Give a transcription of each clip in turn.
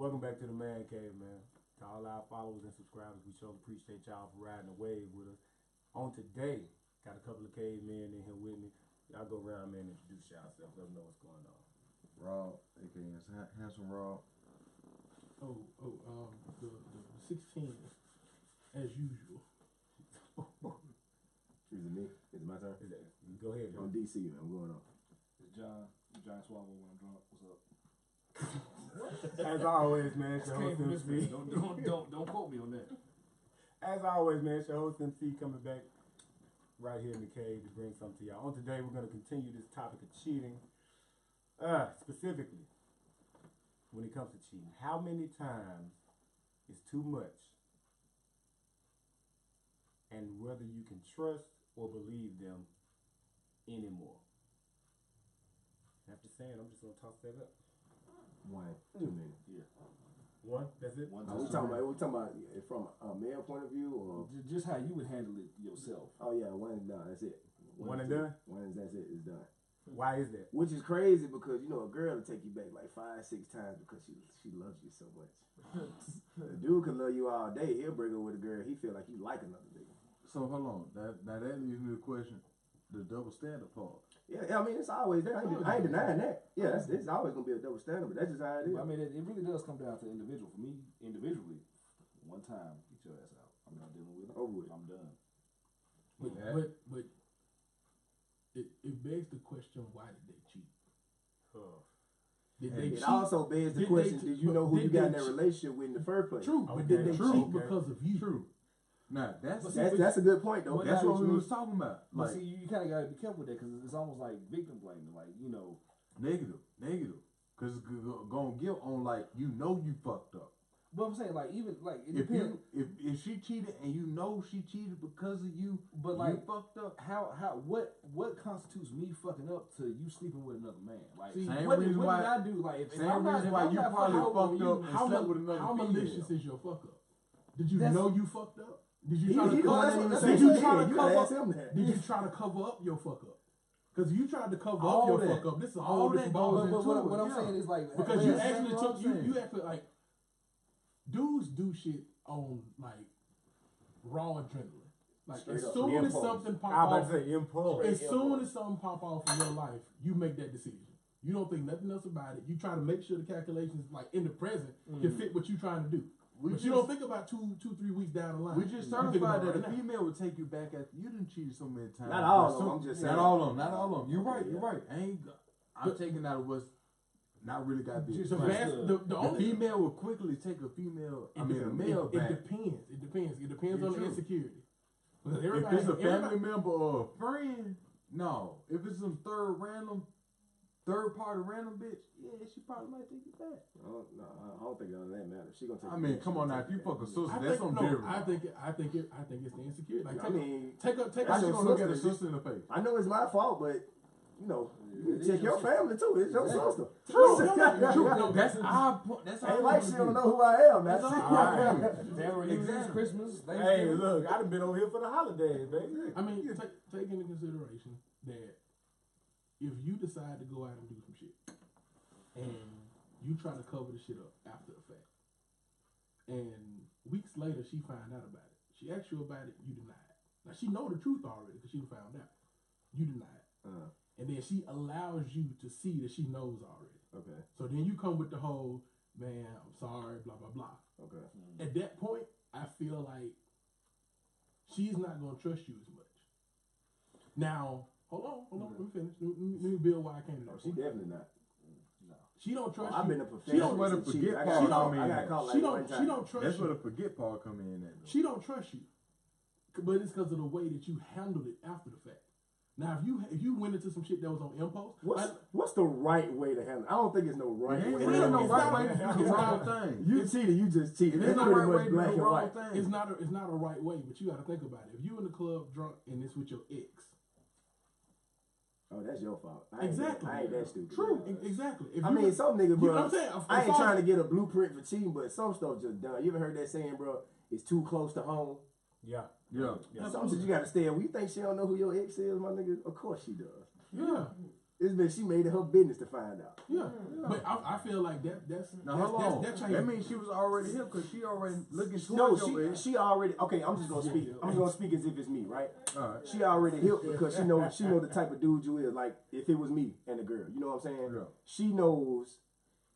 Welcome back to the Man Cave, man. To all our followers and subscribers, we sure appreciate y'all for riding the wave with us. On today, got a couple of cavemen in here with me. Y'all go around, man, and introduce yourselves. Let them know what's going on. Rob, aka Handsome Rob. The 16, as usual. Is it me? Is it my turn? Go ahead, I'm DC, man. I'm going on. It's John Swavvo when I'm drunk. What's up? As always, man, it's your host MC. Don't quote me on that. As always, man, it's your host MC coming back right here in the cave to bring something to y'all. On today, we're going to continue this topic of cheating. Specifically, when it comes to cheating, how many times is too much? And whether you can trust or believe them anymore. After saying, I'm just going to toss that up. 1, 2 minutes. Yeah. One? That's it? One. We talking about it from a male point of view, or Just how you would handle it yourself. oh yeah, one and done. That's it. One and done? One and that's it. It's done. Why is that? Which is crazy because you know a girl will take you back like 5, 6 times because she loves you so much. A dude can love you all day. He'll break up with a girl. He feel like you like another nigga. So hold on. That leaves me the question: the double standard part. Yeah, I mean it's always there. I ain't denying that. Yeah, it's always gonna be a double standard, but that's just how it is. I mean, it really does come down to individual. For me, individually, one time, get your ass out. I'm not dealing with it. Over with. I'm done. But it begs the question: why did they cheat? Did they It cheat? also begs the question: did you know who you got in that relationship with in the first place? True, but did they cheat because of you? True. Nah, that's a good point though. That's what we was talking about. But Like, see, you kind of got to be careful with that because it's almost like victim blaming. Like, you know. negative. Because it's going to get on like, you know you fucked up. But I'm saying, like, even, like, it If depends. if she cheated and you know she cheated because of you, But like, you fucked up. What constitutes me fucking up to you sleeping with another man? Like, See, what reason did why- I do? Like, if same I'm not, reason if why I'm you not probably fucking fucked you, up and slept with another How female. malicious is your fuck up? Did you That's- know you fucked up? Did you He- try to he cover? don't- that's Did what you he try said. to You gotta cover? ask him that. Did you try to cover up your fuck up? Because you tried to cover All up your that. fuck up. This is a All whole that different goes ball. into But what I'm yeah. saying is like Because you That's actually what took I'm saying. you actually like dudes do shit on like raw adrenaline. Like Straight as up. soon as Impulse. something pop I was off, about to say impulse. as soon as something pop off in your life, you make that decision. You don't think nothing else about it. You try to make sure the calculations, like in the present, can fit what you're trying to do. But you don't think about 2, 3 weeks down the line. We just You think certified about that it a right now. female would take you back after you done cheated so many times. Not all of But them, I'm just saying. Not all of them. Not all of them. You're right. Yeah. You're right. I'm taking out of what's not really got this. The only female will quickly take a female. I mean, a male it back. depends. It depends. It depends It's on the true. insecurity. Because If it's a family member or a friend, no. If it's some third party random bitch, yeah, she probably might take you back. I don't think none of that matters. She gonna take. I mean, come on now. If you fuck a sister, I that's think, something different. I think it's the insecurity. Like, I mean, take How a she sister. gonna look at a sister in the face? I know it's my fault, but you know, you check your family too. It's your sister. True. No, that's our point. That's our Ain't like point she of don't view. know who I am. That's That's it. all right. family reunions, Exactly. Christmas, Hey, Thanksgiving. look, I done been over here for the holidays, baby. I mean, take into consideration that if you decide to go out and do some shit, and you try to cover the shit up after the fact, and weeks later she find out about it, she asks you about it, you deny it. Now she know the truth already because she found out. You deny it, and then she allows you to see that she knows already. Okay. So then you come with the whole, man, I'm sorry, blah blah blah. Okay. At that point, I feel like she's not gonna trust you as much. Now, hold on, let me finish. Let me build why I came to that. Oh, she point. definitely not. She don't trust I've you. been a She don't. That's where the forget part come in. I got caught like She one don't. time. She don't trust That's where you. the forget part come in at. She don't trust you, but it's because of the way that you handled it after the fact. Now, if you went into some shit that was on impulse, What's the right way to handle it? I don't think it's no right way. It ain't no It's right not- way to do the wrong thing. You cheated, you just cheated. There's It's no pretty right much way to do black the and wrong white. thing. it's not a right way. But you got to think about it. If you in the club drunk and it's with your ex, Oh, that's your fault. Exactly. I ain't that stupid. true, exactly. If I you mean, some nigga, you bro. know what I'm saying? I ain't trying to get a blueprint for cheating, but some stuff just done. You ever heard that saying, bro? It's too close to home. Yeah. Yeah. Some shit you gotta stay. When you think she don't know who your ex is, my nigga, of course she does. Yeah. It's been she made it her business to find out. Yeah, but I feel like that's that That means she was already here because she already looking towards No, your ass. she already. Okay, I'm just gonna speak. I'm just gonna speak as if it's me, right? All right. She already hit because she know the type of dude you is. Like if it was me and a girl, you know what I'm saying? Yeah. She knows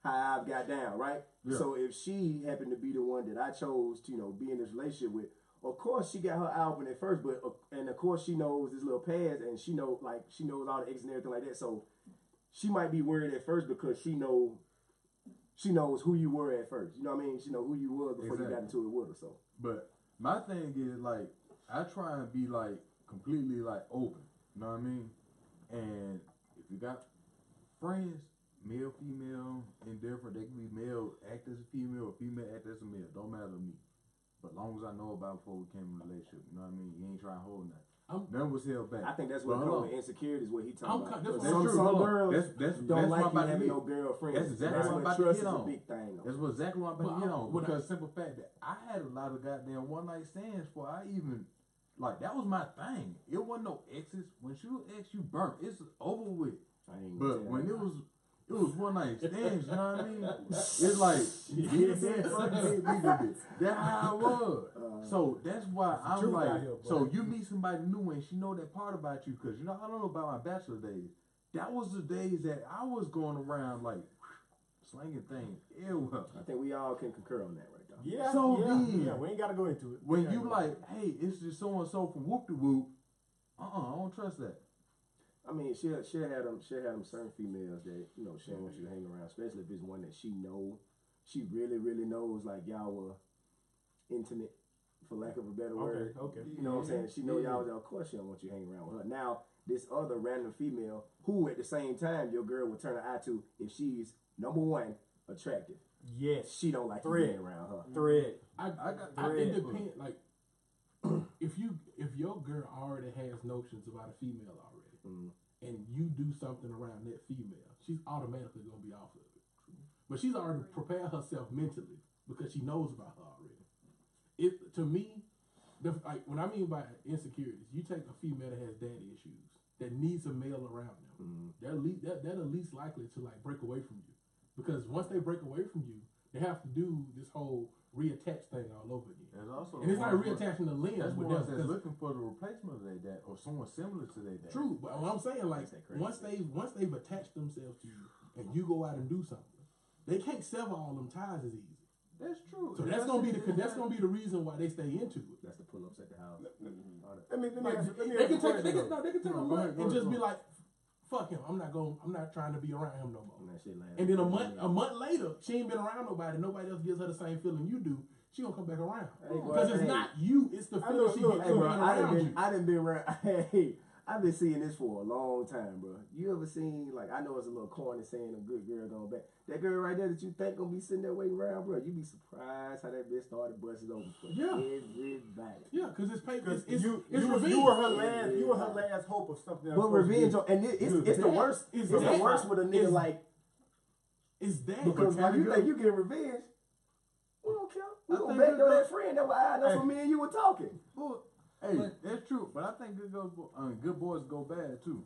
how I've got down, right? Yeah. So if she happened to be the one that I chose to, be in this relationship with, of course she got her eye open at first, but and of course she knows this little past, and she knows all the exes and everything like that. So she might be worried at first because she knows who you were at first. You know what I mean? She know who you were before you got into it with her. So, but my thing is like I try and be like completely like open. You know what I mean? And if you got friends, male, female, indifferent, they can be male act as a female or female act as a male. Don't matter to me. But as long as I know about it before we came in a relationship, you know what I mean? You ain't trying to hold nothing. None was held back. I think that's what comes with insecurities. What he talking about. That's Some girls don't like you having no hit. girlfriend. That's exactly what I'm about to hit on. Big thing. That's what exactly what I'm about to hit on. Because simple fact that I had a lot of goddamn one night stands before I even like that was my thing. It wasn't no exes. When she was ex, you burnt. It's over with. But when it was one night stands, you know what I mean? It's like that's how it was. So that's why I'm like, so you meet somebody new and she know that part about you, because I don't know about my bachelor days. That was the days that I was going around like slinging things. Ew. I think we all can concur on that right there. Yeah. So yeah, we ain't gotta go into it. When you like, hey, it's just so and so from whoop de whoop. I don't trust that. I mean, she'll have them certain females that she don't want you to hang around, especially if it's one that she really really knows, like y'all were intimate, for lack of a better word. Okay. You know what I'm saying? She know y'all. Of course, she don't want you hanging around with her. Now, this other random female who, at the same time, your girl will turn her eye to if she's number one attractive. Yes. She don't like you hanging around her. Thread. It depends. Like if your girl already has notions about a female already. And you do something around that female, she's automatically gonna be off of it. But she's already prepared herself mentally because she knows about her already. To me, when I mean by insecurities, you take a female that has daddy issues that needs a male around them. They're the least likely to like break away from you, because once they break away from you, they have to do this whole reattach thing all over again. And it's not reattaching the lens, that's but ones that's looking for the replacement of their dad or someone similar to their dad. True, but what I'm saying, like once they've attached themselves to you and you go out and do something, they can't sever all them ties as easy. That's true. So that's gonna be the reason why they stay into it. That's the pull-ups at the house. Let me They can take a month and just be like, fuck him. I'm not trying to be around him no more. And then a month later, she ain't been around nobody. Nobody else gives her the same feeling you do. She gonna come back around because it's not you. It's the feeling she gets from being around you. I done been around. Hey, I've been seeing this for a long time, bro. You ever seen, like, I know it's a little corny saying a good girl going back. That girl right there that you think gonna be sitting there waiting around, bro. You be surprised how that bitch started busting open for everybody. Yeah, because it's paper. You were her last hope of something else. But revenge, and it's the worst. It's the worst with a nigga like. It's that because when you think you get revenge, we don't care. We gonna backdoor that friend that was that's what me and you were talking. Hey, that's true, but I think good boys go bad too.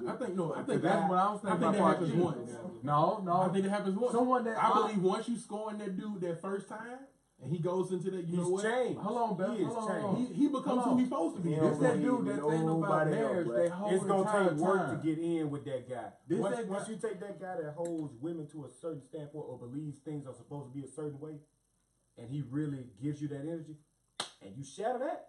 I think that's what I was thinking. I think that happens once. No. I think it happens once. Someone that I believe once you scoring that dude that first time, and he goes into that, changed. Hold on, Beth. He becomes who he's supposed to be. It's that dude that ain't about marriage. It's gonna take work to get in with that guy. Once you take that guy that holds women to a certain standpoint or believes things are supposed to be a certain way, and he really gives you that energy, and you shatter that.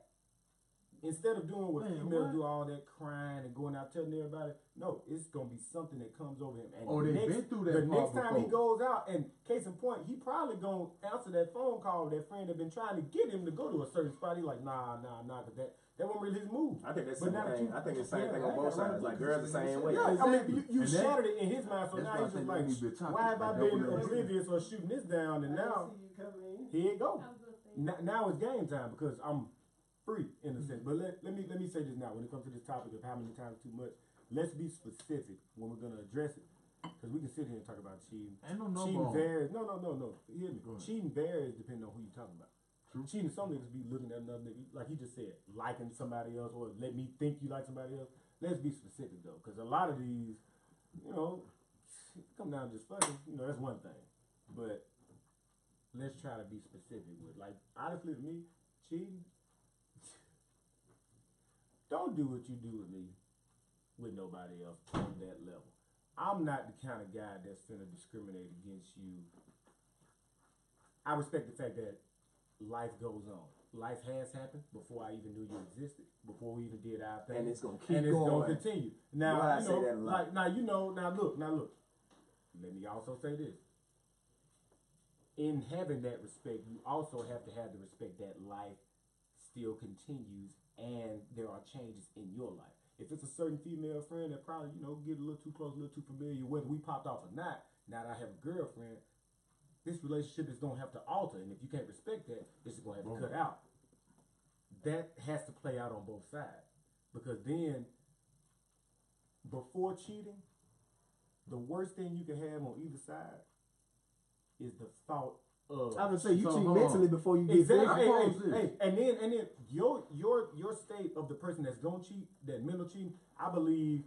Instead of doing what females do, all that crying and going out telling everybody, no, it's gonna be something that comes over him. And they've been through that. The next time he goes out, and case in point, he probably gonna answer that phone call with that friend that been trying to get him to go to a certain spot. He like, nah, because that wasn't really his move. I think that's the same thing. I think it's the same thing on both sides. Like girls the same way. Yeah, I mean, you shattered it in his mind, so now he's just like, why have I been oblivious or shooting this down? And now here it go. Now it's game time because I'm free in a sense. But let me say this now. When it comes to this topic of how many times too much, let's be specific when we're gonna address it, because we can sit here and talk about cheating. Cheating varies. No. Hear me. Cheating varies depending on who you're talking about. True. Cheating, some niggas be looking at another nigga, like he just said, liking somebody else, or let me think you like somebody else. let's be specific though, because a lot of these, you know, come down just fucking, you know, that's one thing. But let's try to be specific with, like, honestly to me, cheating, don't do what you do with me with nobody else on that level. I'm not the kind of guy that's gonna discriminate against you. I respect the fact that life goes on. Life has happened before I even knew you existed, before we even did our thing. And it's gonna keep and it's going. gonna continue. Now, Why I you say know, that a lot. like, now look. Let me also say this. In having that respect, you also have to have the respect that life still continues and there are changes in your life. If it's a certain female friend that probably, you know, get a little too close, a little too familiar, whether we popped off or not, now that I have a girlfriend, this relationship is gonna have to alter. And if you can't respect that, this is gonna have to cut out. That has to play out on both sides. Because then, before cheating, the worst thing you can have on either side is the thought of. I was gonna say you So, cheat hold on. mentally before you get Exactly. physical. Hey, and then your state of the person that's gonna cheat, that mental cheating, I believe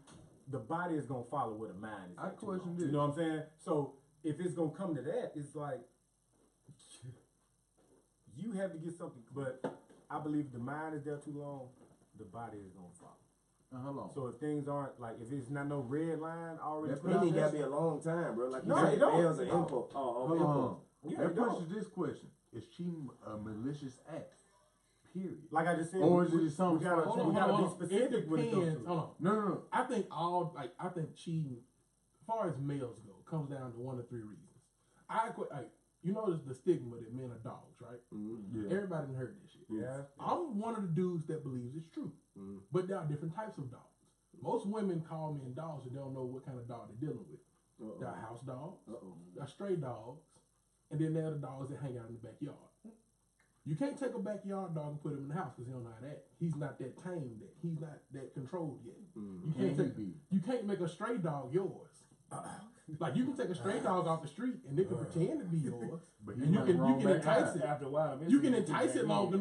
the body is gonna follow where the mind is. I at too question long. this. You know what I'm saying? So if it's gonna come to that, it's like you have to get something. But I believe if the mind is there too long, the body is gonna follow. Hold on. So if things aren't like, if it's not no red line already, That put It out ain't there, gotta be a long time, bro. Like you No, said, it don't. males are It don't. info. Hold on. Yeah, That it don't. pushes this question: is cheating a malicious act? Period. like I just said, Or is it just something we gotta, special? we gotta be It specific when it comes depends. to. Hold on. No. I think cheating, as far as males go, comes down to one of three reasons. You know the stigma that men are dogs, right? Yeah. Everybody done heard that shit. Yeah. I'm one of the dudes that believes it's true. But there are different types of dogs. Most women call men dogs and they don't know what kind of dog they're dealing with. There are house dogs, there are stray dogs, and then there are the dogs that hang out in the backyard. You can't take a backyard dog and put him in the house because he don't know how to act. He's not that tamed yet. He's not that controlled yet. You can't make a stray dog yours. Like you can take a stray dog off the street and it can pretend to be yours, But and you can entice it. After a while, You can entice it long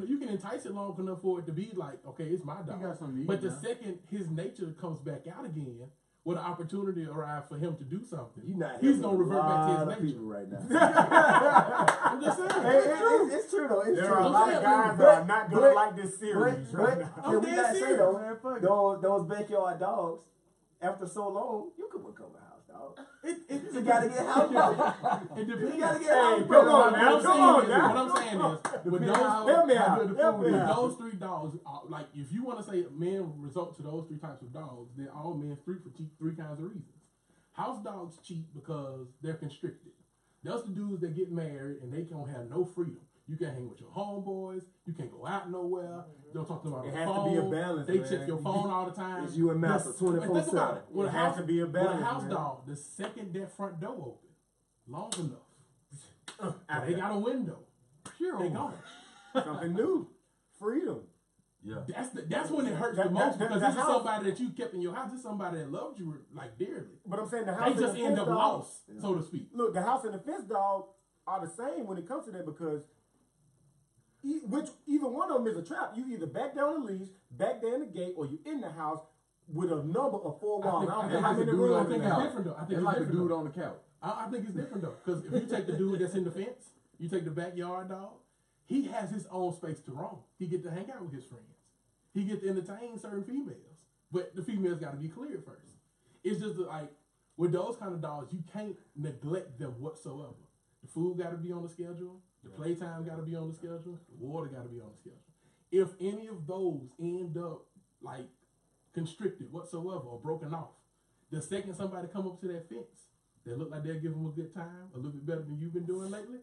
enough for it to be like, okay, it's my dog. got some needs But the now. second his nature comes back out again, with an opportunity arrives for him to do something, You not he's helping gonna revert a back to lot his of nature. people right now. I'm just saying. It's true though. It's There true. are a lot of guys that are not gonna like this series right now. Can we dead not say serious. though, Man, fuck it. those backyard dogs, after so long, you could become a house dog. It You gotta get house dog. It depends. You gotta get Hey, house come dog. on now, come on now. What I'm saying is, with those, Help me out. Help me with out. those three dogs, like if you want to say men result to those three types of dogs, then all men cheat for three kinds of reasons. House dogs cheat because they're constricted. That's the dudes that get married and they don't have no freedom. You can't hang with your homeboys. You can't go out nowhere. Don't talk to them on It the has phone. to be a balance, They man. check your phone all the time. It's you and Master Yes. 24/7. Think about it. With It a has house, to be a with balance, a house man. dog, the second that front door open, long enough, Out they there. got a window. Sure. They gone. Something new, freedom. Yeah. That's when it hurts That- the most that- because the this is house- somebody that you kept in your house. This is somebody that loved you like dearly. But I'm saying the house They and just the end fence up dog. lost, so to speak. Look, the house and the fence dog are the same when it comes to that because which either one of them is a trap. You either back down the leash, back down the gate, or you in the house with a number of four walls. I don't care how It's a many dude rooms on I the think in it's there. couch. different though. I think It's it's like a different dude though. on the couch. I think it's different though, because if you take the dude that's in the fence, you take the backyard dog, he has his own space to roam. He get to hang out with his friends. He get to entertain certain females, but the females got to be cleared first. It's just that, like with those kind of dogs, you can't neglect them whatsoever. The food got to be on the schedule. The playtime got to be on the schedule. The water got to be on the schedule. If any of those end up like constricted whatsoever or broken off, the second somebody come up to that fence, they look like they'll give them a good time, a little bit better than you've been doing lately.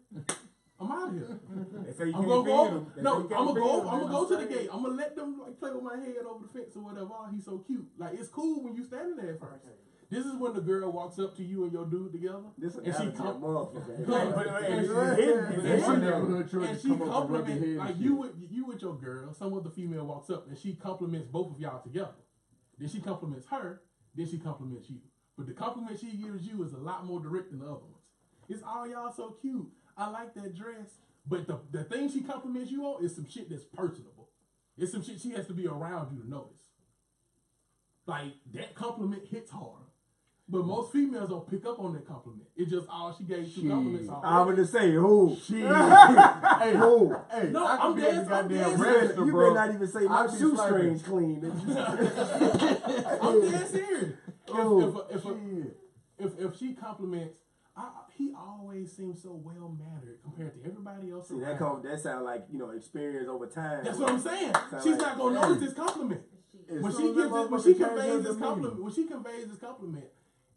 I'm out of here. They say you I'm can't gonna feed go. them. They No, say I'm you gonna can't feed go. them. I'm gonna go to the They gate. I'm gonna let them like play with my head over the fence or whatever. Oh, he's so cute. Like it's cool when you standing there at first. This is when the girl walks up to you and your dude together, This and she analogy a come. motherfucker. And she compliments like you with your girl. Some other female walks up and she compliments both of y'all together. Then she compliments her. Then she compliments you. But the compliment she gives you is a lot more direct than the other ones. It's all y'all so cute. I like that dress. But the thing she compliments you on is some shit that's personable. It's some shit she has to be around you to notice. Like that compliment hits harder. But most females don't pick up on that compliment. It's just she gave 2 compliments already. I was gonna say who? Shit. Hey, who? Hey, No, I I'm could be at the dancing, goddamn I'm dancing. register, You bro. better not even say my I be shoestrings swiping. clean. I'm dead serious. Yo, If she compliments, he always seems so well mannered compared to everybody else. See, around. that sound like, experience over time. That's what I'm saying. Sound She's like- not gonna notice his compliment. When she conveys this compliment,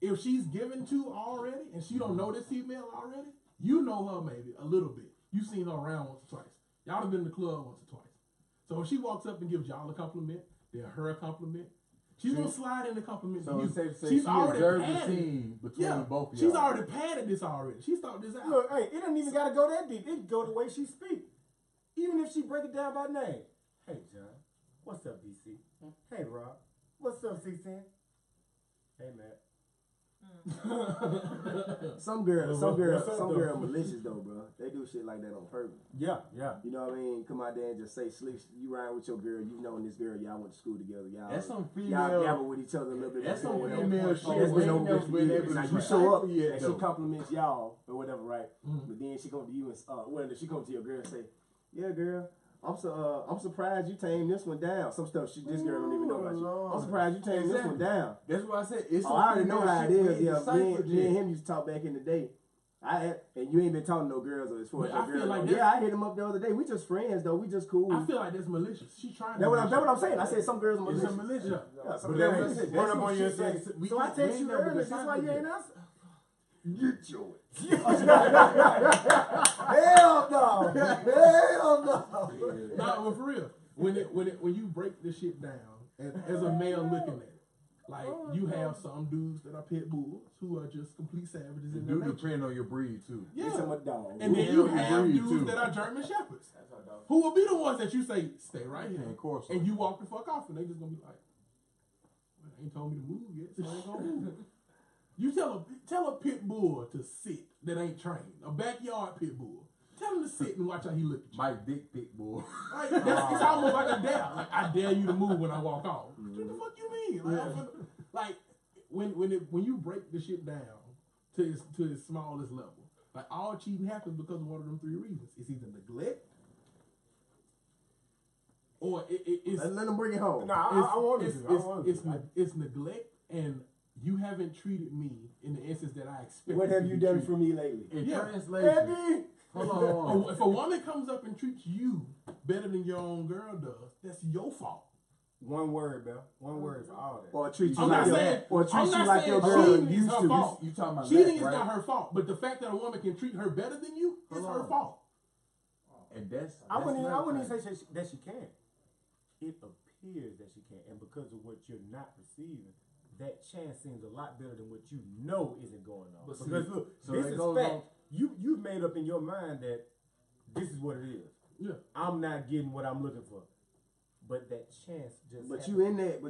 if she's given to already and she don't know this female already, you know her maybe a little bit. You've seen her around once or twice. Y'all have been in the club once or twice. So if she walks up and gives y'all a compliment, then her a compliment, she's gonna slide in the compliment. So to you. it's safe to say She's she already observed the padded. scene between Yeah, both of y'all. she's already padded this already. She's thought this out. Look, hey, it doesn't even gotta go that deep. It can go the way she speaks. Even if she break it down by name. Hey, John. What's up, BC? Hey, Rob. What's up, 16? Hey, Matt. Some girls What's up, though? malicious though, bro. They do shit like that on purpose. Yeah. You know what I mean? Come out there and just say slick. You ride with your girl. You know, this girl, y'all went to school together. Y'all, That's some y'all female. gabble with each other a little bit. That's some before, female That's shit. been We ain't over never with for been years. able Now to you show up yet, and she though. compliments y'all or whatever, right? Mm. But then she come to you and she come to your girl and say, "Yeah, girl, I'm surprised you tamed this one down." Some stuff this girl don't even know about you. I'm surprised you tamed this one down. That's what I said. It's I already know how it is. Yeah, me and him. him used to talk back in the day. And you ain't been talking to no girls as far as But I your feel girl. like Yeah, I hit him up the other day. We just friends though. We just cool. I feel like that's malicious. She's trying to. That's what I'm saying. I said some girls are It's malicious. malicious. Yeah, some But girls that's Run up some on you and shit say, that we so I ain't text you never earlier. That's why you decided ain't that. answer. Get your Hell no! Hell no! No, but for real, when you break this shit down, as a male looking at it, like you have some dudes that are pit bulls who are just complete savages in their Do nature. depend on your breed too. Yeah. It's a dog. And then Yeah, you we have breed, dudes too. that are German shepherds, who will be the ones that you say stay right here, And of course, and you walk the fuck off, and they just gonna be like, well, they ain't told me to move yet, so I ain't gonna move. You tell a pit bull to sit that ain't trained, a backyard pit bull. Tell him to sit and watch how he look at you. Mike Dick Pit Bull. Like, it's almost like a dare. Like, I dare you to move when I walk off. What the fuck you mean? Like when you break the shit down to its smallest level, like all cheating happens because of one of them 3 reasons. It's either neglect, or it's Let them bring it home. Nah, I want to. it's neglect, and you haven't treated me in the instance that I expect. What have you done for me lately? In Yeah. translation, Eddie! hold on. If a woman comes up and treats you better than your own girl does, that's your fault. One word, Bill. One word for all that. Or treat you I'm like not saying, or treat I'm you not like saying your girl cheating is used her to. fault. You talking about Cheating that, is right? not her fault, but the fact that a woman can treat her better than you is Hold her on. fault. And that's I wouldn't not even right. say that she can. It appears that she can, and because of what you're not receiving, that chance seems a lot better than what you know isn't going on. But see, because look, so this it is goes fact. on- You've made up in your mind that this is what it is. Yeah. I'm not getting what I'm looking for, but that chance just. But happened.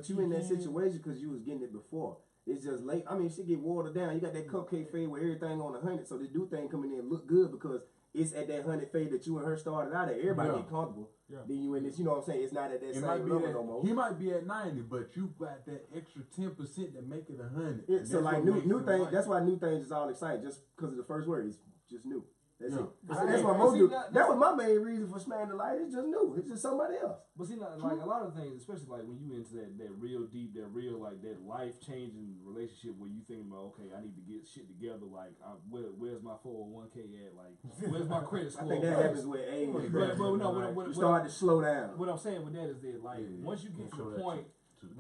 you in that situation because you was getting it before. It's just late. I mean, shit get watered down. You got that cupcake fade with everything on 100, so this dude thing coming in look good because it's at that 100 fade that you and her started out at. Everybody Yeah. get comfortable. Yeah. Then you in this, you know what I'm saying? It's not at that It same might be level at, no more. he might be at 90, but you got that extra 10% that make it 100. Yeah, And so that's like what new makes it things. right. That's why new things is all exciting just because of the first word. It's just new. That's Yeah. it. But That's see, why but most see, do. that- That was my main reason for smashing the light. It's just new. It's just somebody else. But see, like a lot of things, especially like when you into that real deep, that real like that life changing relationship where you thinking about, okay, I need to get shit together. Like, where's my 401k at? Like, where's my credit I score? think that happens with age. But no, You start to slow down. what I'm saying with that is that like Yeah, once you get to show the that point to the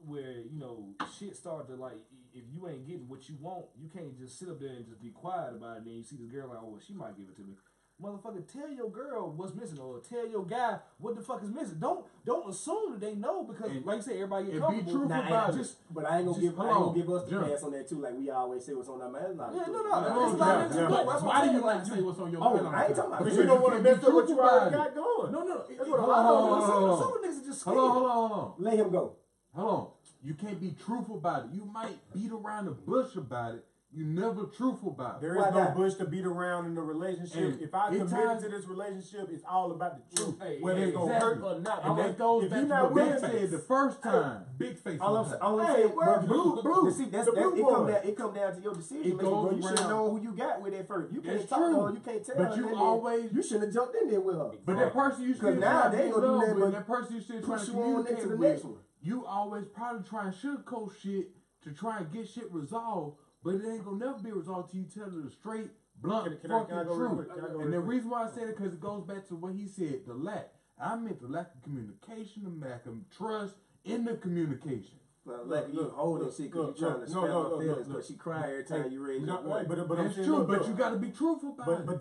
where you know shit start to like if you ain't getting what you want, you can't just sit up there and just be quiet about it. And then you see this girl like, oh, well, she might give it to me. Motherfucker, tell your girl what's missing, or tell your guy what the fuck is missing. Don't assume that they know because, And- like you said, everybody get and be comfortable. truthful Nah, about it. but I ain't gonna Just give hold on, us the John. pass on that too. Like we always say what's on our mind. Yeah, no. Hold It's on, not yeah, that you yeah. know. That's what Why I'm do you saying. Like, not say what's on your Oh, mind? I ain't talking about. Because you don't want to mess up what you already about got going. No. That's what I'm some of the niggas are just scared. Hold on. Let him go. Hold on. You can't be truthful about it. You might beat around the bush about it. you never truthful about it. There Why is no not? bush to beat around in the relationship. And If I it committed ties- to this relationship, it's all about the truth. Hey, Whether it's gonna exactly. hurt or not. And that goes if back you're to not what willing Ben to said the first time. Big face. All I'm Hey, saying, where bro, Blue? See, The Blue boy. it come down to your decision It making, bro. goes You should have around. known who you got with at first. You can't It's talk to true. her, you can't tell But her. you nothing. always- you shouldn't have jumped in there with her. But that person you still now trying they to ain't be in gonna do love nothing with, but that person you still trying push to you on communicate into the with, next one. you always probably try and sugarcoat shit to try and get shit resolved, but it ain't gonna never be resolved till you tell her the straight, blunt, Can I fucking go real truth. quick? Can I go And real the quick? reason why I said it because it goes back to what he said, the lack. I meant the lack of communication, the lack of trust in the communication. Well, like you holding shit because you trying to spell her feelings, but she cry every time you raise your voice. But I'm That's saying, true, look, but look. you got to be truthful about it. But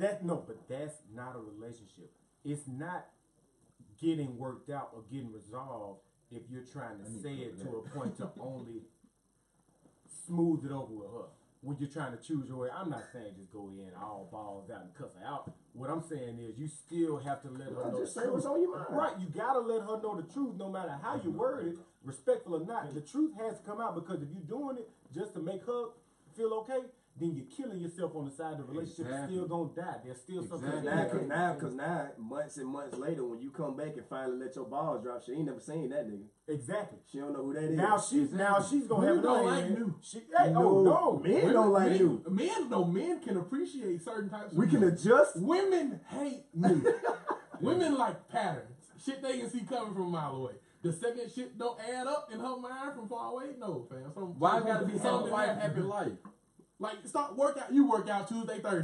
that's not a relationship. It's not getting worked out or getting resolved if you're trying to say it to a point to only smooth it over with her. When you're trying to choose your way, I'm not saying just go in all balls out and cuss her out. What I'm saying is you still have to let her know Just the say what's truth. on your mind. Right, you gotta let her know the truth no matter how you word it, respectful or not. The truth has to come out because if you're doing it just to make her feel okay, then you're killing yourself on the side. The relationship is still gonna die. There's still something. Exactly. Cause now, months and months later, when you come back and finally let your balls drop, she ain't never seen that nigga. Exactly. She don't know who that is. Now she's gonna have Women don't an like opinion. new. Hey, no. Men don't like you. Men can appreciate certain types of We can new. adjust. Women hate new. Women like patterns. Shit they can see coming from a mile away. The second shit don't add up in her mind from far away, no, fam. Why it got to be something something like that- happy life? Like start work out. You work out Tuesday, Thursday.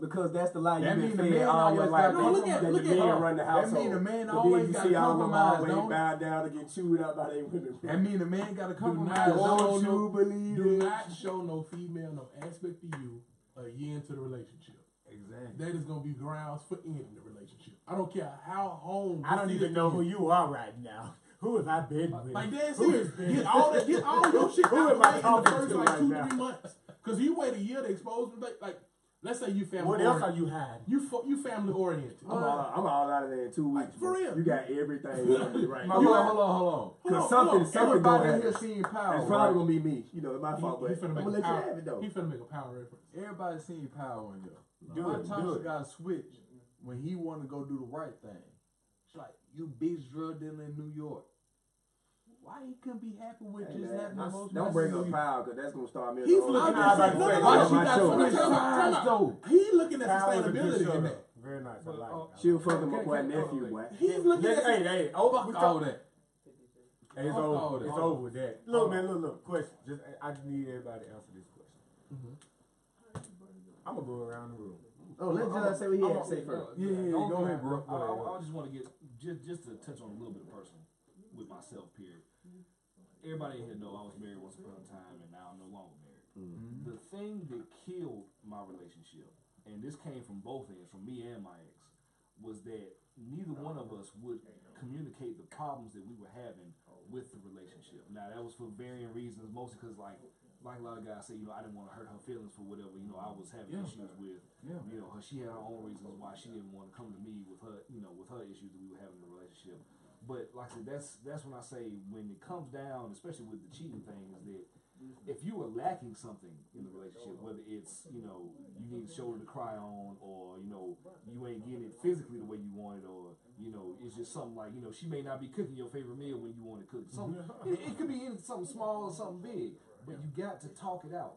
Because that's the lie That you've mean been the fed man all your always life. got- No, look at- that look the at men her. run the That household. mean the man But always then you gotta see all them compromise, always don't bow down to get chewed out by their women. That mean the man got to compromise. not Don't show you believe Do it? not show no female no aspect of you a year into the relationship. Exactly. That is gonna be grounds for ending the relationship. I don't care how home. I don't even know who you are right now. Who have I been with? Like dead Who serious. has been? Get all your shit Who out am I the way in the talking first to like right 2 now? 3 months. Cause you wait a year to expose them. Like let's say you family. What else are you hiding? You family oriented. I'm all out of there in 2 weeks. For real. You got everything right Hold now. on. Because something gonna Everybody in here happen. seen Power. It's probably gonna be me. You know, it's my He fault, but I'm finna gonna make a let you power. have it though. He finna make a power reference. Everybody seen Power in here. Do My it. Tasha got switched when he wanted to go do the right thing. It's like, you bitch drug dealer in New York. Why he couldn't be happy with Hey, just man, having the most don't bring money? up power because that's gonna start me. He's on the looking whole- at I'm no, about to say, no, Why on she my got show. so much Time size out. though? He looking at Power is a good sustainability show, in though. that. Very nice. I like it. She'll fucking my Okay, boy okay, nephew, okay. boy. He's looking at. Hey, Fuck all that. Hey, it's Fuck all over. that. It's over with that. Look, man, look. Question. I just need everybody to answer this question. I'm gonna go around the room. Oh, let John say what he had to say first. Yeah, go ahead, bro. I just want to get just to touch on a little bit of personal with myself. Period. Everybody in here know I was married once upon a time, and now I'm no longer married. The thing that killed my relationship, and this came from both ends, from me and my ex, was that neither one of us would communicate the problems that we were having with the relationship. Now that was for varying reasons, mostly because like a lot of guys say, I didn't want to hurt her feelings for whatever, I was having issues with. She had her own reasons why she didn't want to come to me with her, with her issues that we were having in the relationship. But like I said, that's when I say when it comes down, especially with the cheating thing, is that if you are lacking something in the relationship, whether it's, you need a shoulder to cry on, or, you ain't getting it physically the way you want it, or, it's just something like, she may not be cooking your favorite meal when you want to cook. Something, it could be something small or something big, but you got to talk it out.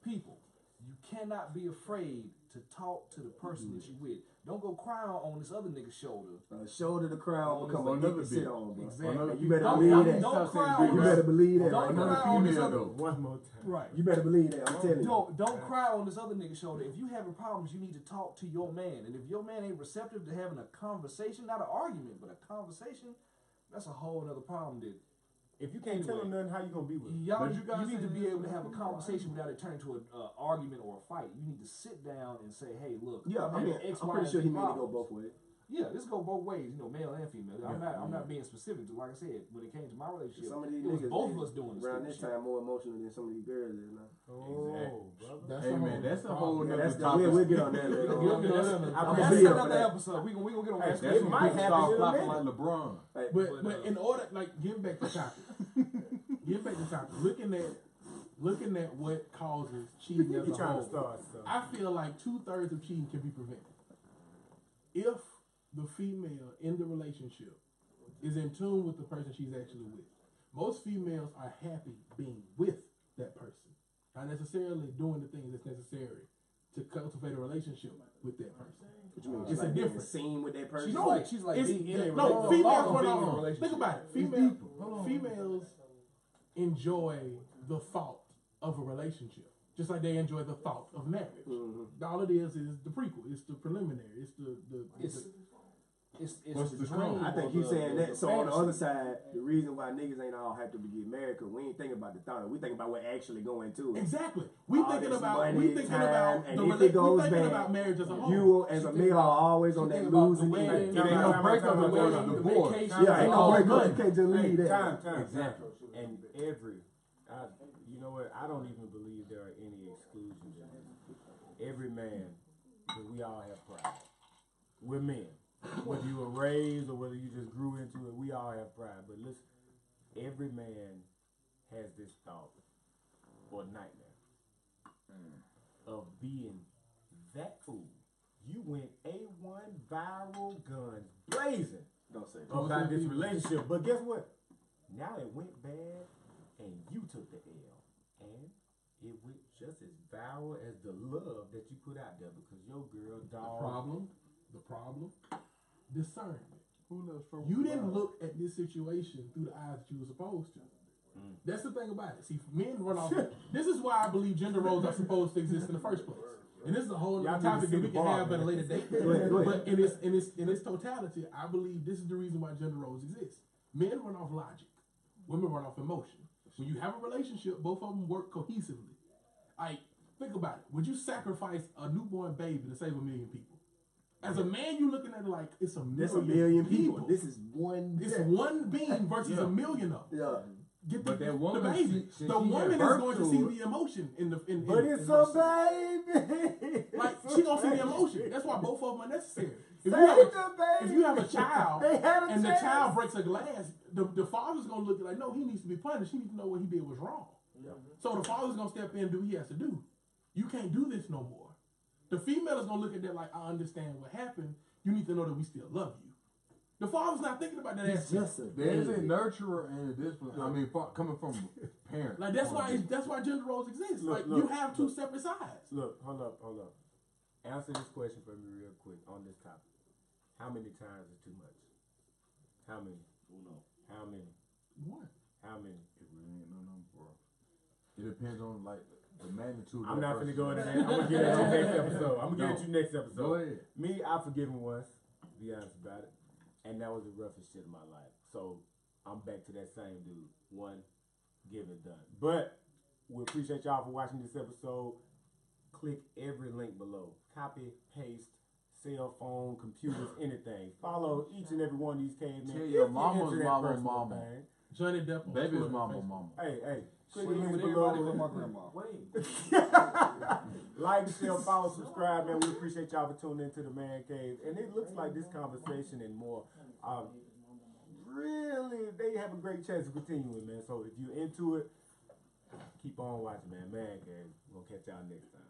People, you cannot be afraid to talk to the person that you with. Don't go crying on this other nigga's shoulder. Shoulder to cry on become another sit on, bro. Exactly. You better believe that. Don't cry on You this. better believe that. Don't Right cry now. on this female other. though. One more time. Right. You better believe that. I'm telling you. Don't cry on this other nigga's shoulder. If you having problems, you need to talk to your man. And if your man ain't receptive to having a conversation, not an argument, but a conversation, that's a whole other problem. That If you can't tell them nothing, how you gonna be with them? y'all, But you, you guys need to say be this able to is have a conversation without it turning to an argument or a fight. You need to sit down and say, hey, look, Yeah, I'm I mean, having X, I'm Y, pretty and sure Z he made it go problems. both ways. Yeah, this go both ways, male and female. I'm not being specific. Like I said, when it came to my relationship, Some of these it was niggas both of us doing this around stupid this shit. time more emotional than some of these girls is now. Oh, brother. Hey man, that's a whole Yeah, nother that's topic. we'll get on that later. We'll get on on. that. I'm That's gonna be up for another that. episode. We gonna get on Hey, that. That's It when might people happen start in a flopping minute. like LeBron. But in order, like, getting back to topic, getting back to topic, looking at looking at what causes cheating as You a trying to whole, start stuff. I feel like 2/3 of cheating can be prevented if the female in the relationship is in tune with the person she's actually with. Most females are happy being with that person, not necessarily doing the things that's necessary to cultivate a relationship with that person. What you mean? It's She's a like being difference. seen with that person. She's like It's- being in a no, relationship. females. Being in a Hold on. relationship. Think about it. Females enjoy the thought of a relationship, just like they enjoy the thought of marriage. Mm-hmm. All it is the prequel. It's the preliminary. It's the What's the the dream. strong? I think or he's saying that. So on the other fantasy. side, the reason why niggas ain't all hyped up to get married, cause we ain't thinking about the thought. We thinking about what actually going to it. exactly. We All thinking this about money, we thinking time, about and the if it goes we thinking bad, about marriage as a whole. You as a male are always on that losing the end. wedding, Hey, It ain't no breakup the with wedding, the the board. vacation. Yeah, ain't no all breakup. money. You can't just leave that. Time. Exactly. And you know what? I don't even believe there are any exclusions in this. Every man, because we all have pride. We're men. Whether you were raised or whether you just grew into it, we all have pride. But listen, every man has this thought or nightmare of being that fool. You went A1 viral guns blazing Don't say that. about this relationship. But guess what? Now it went bad and you took the L. And it went just as viral as the love that you put out there because your girl, dog. The problem, discernment. Who knows from You didn't look at this situation through the eyes that you were supposed to. That's the thing about it. See, men run off. This is why I believe gender roles are supposed to exist in the first place. And this is a whole Y'all other need to topic see that we the can bar, have at a man. later date. Go ahead. But in its totality, I believe this is the reason why gender roles exist. Men run off logic. Women run off emotion. When you have a relationship, both of them work cohesively. Like, think about it. Would you sacrifice a newborn baby to save 1 million people? As a man, you looking at it like it's That's a million people. people. This is one. It's death. one being versus 1 million of them. Yeah. Get But the that woman, baby. she The had woman is birth going to to see it. the emotion in the. But it's a baby. Like she gonna see the emotion. That's why both of them are necessary. If Save you have a, the baby. if you have a child They had a and the chance. child breaks a glass, the father's gonna look like, no, he needs to be punished. He needs to know what he did was wrong. So the father's gonna step in and do what he has to do. You can't do this no more. The female is gonna look at that like, I understand what happened. You need to know that we still love you. The father's not thinking about that aspect. Just a There is a baby. nurturer and a discipline. I mean, coming from parents. Like that's why gender roles exist. Look, Like you have two separate sides. Look, hold up. Answer this question for me real quick on this topic. How many times is too much? How many? How many? What? How many? It really ain't no number, bro. It depends on like the magnitude. I'm of not that gonna go into person. that. I'm gonna get into next episode. I'm gonna get into next episode. Go ahead. Me, I've forgiven once, to be honest about it. And that was the roughest shit of my life. So I'm back to that same dude. One, give it done. But we appreciate y'all for watching this episode. Click every link below. Copy, paste, cell phone, computers, anything. Follow each and every one of these cavemen. Tell If your you're mama's into that mama, personal mama. thing. Johnny Depp. on Baby's Twitter and mama, Facebook. mama. Hey. Click Swing the with links everybody below. but my grandma. Like, share, follow, subscribe, man. We appreciate y'all for tuning into the Man Cave. And it looks like this conversation and more, really, they have a great chance of continuing, man. So if you're into it, keep on watching, man. Man Cave. We're going to catch y'all next time.